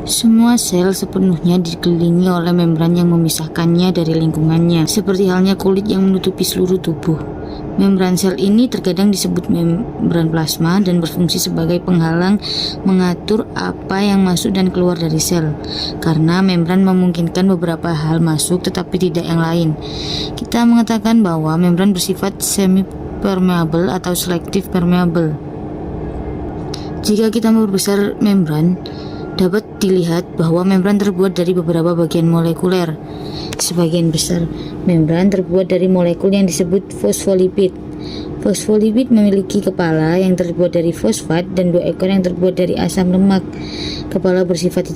Semua sel sepenuhnya dikelilingi oleh membran yang memisahkannya dari lingkungannya, seperti halnya kulit yang menutupi seluruh tubuh. Membran sel ini terkadang disebut membran plasma dan berfungsi sebagai penghalang mengatur apa yang masuk dan keluar dari sel, karena membran memungkinkan beberapa hal masuk tetapi tidak yang lain. Kita mengatakan bahwa membran bersifat semi-permeable atau selective permeable. Jika kita memperbesar membran, dapat dilihat bahwa membran terbuat dari beberapa bagian molekuler. Sebagian besar membran terbuat dari molekul yang disebut fosfolipid. Fosfolipid memiliki kepala yang terbuat dari fosfat dan 2 ekor yang terbuat dari asam lemak. Kepala bersifat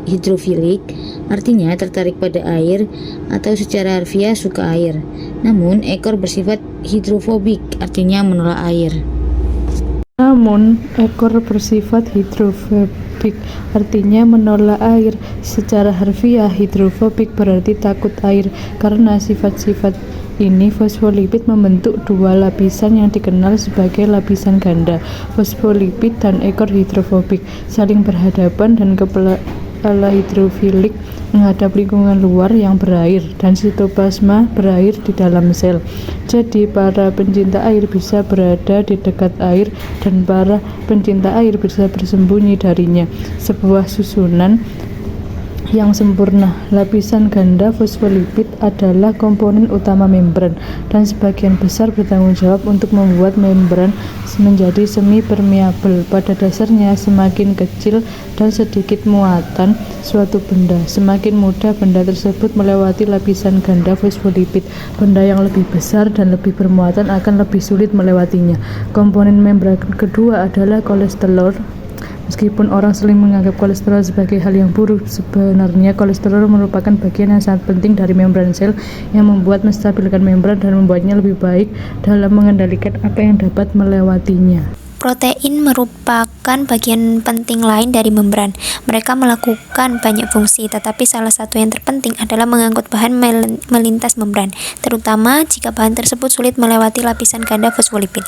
hidrofilik, artinya tertarik pada air atau secara harfiah suka air. Namun ekor bersifat hidrofobik, artinya menolak air. Namun, ekor bersifat hidrofobik, artinya menolak air. Secara harfiah, hidrofobik berarti takut air. Karena sifat-sifat ini, fosfolipid membentuk 2 lapisan yang dikenal sebagai lapisan ganda. Fosfolipid dan ekor hidrofobik saling berhadapan dan kepala hidrofilik menghadap lingkungan luar yang berair, dan sitoplasma berair di dalam sel. Jadi para pencinta air bisa berada di dekat air dan para pencinta air bisa bersembunyi darinya. Sebuah susunan yang sempurna. Lapisan ganda fosfolipid adalah komponen utama membran dan sebagian besar bertanggung jawab untuk membuat membran menjadi semi-permeable. Pada dasarnya, semakin kecil dan sedikit muatan suatu benda, semakin mudah benda tersebut melewati lapisan ganda fosfolipid. Benda yang lebih besar dan lebih bermuatan akan lebih sulit melewatinya. Komponen membran kedua adalah kolesterol. Meskipun orang sering menganggap kolesterol sebagai hal yang buruk, sebenarnya kolesterol merupakan bagian yang sangat penting dari membran sel yang membuat menstabilkan membran dan membuatnya lebih baik dalam mengendalikan apa yang dapat melewatinya. Protein merupakan bagian penting lain dari membran. Mereka melakukan banyak fungsi, tetapi salah satu yang terpenting adalah mengangkut bahan melintas membran, terutama jika bahan tersebut sulit melewati lapisan ganda fosfolipid.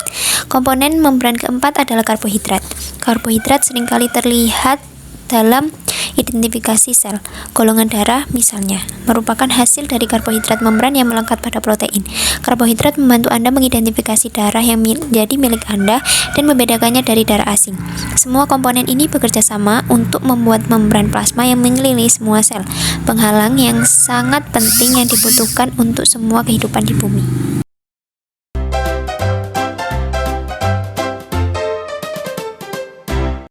Komponen membran keempat adalah karbohidrat. Karbohidrat seringkali terlihat dalam identifikasi sel. Golongan darah, misalnya, merupakan hasil dari karbohidrat membran yang melekat pada protein. Karbohidrat membantu Anda mengidentifikasi darah yang menjadi milik Anda dan membedakannya dari darah asing. Semua komponen ini bekerja sama untuk membuat membran plasma yang mengelilingi semua sel, penghalang yang sangat penting yang dibutuhkan untuk semua kehidupan di bumi.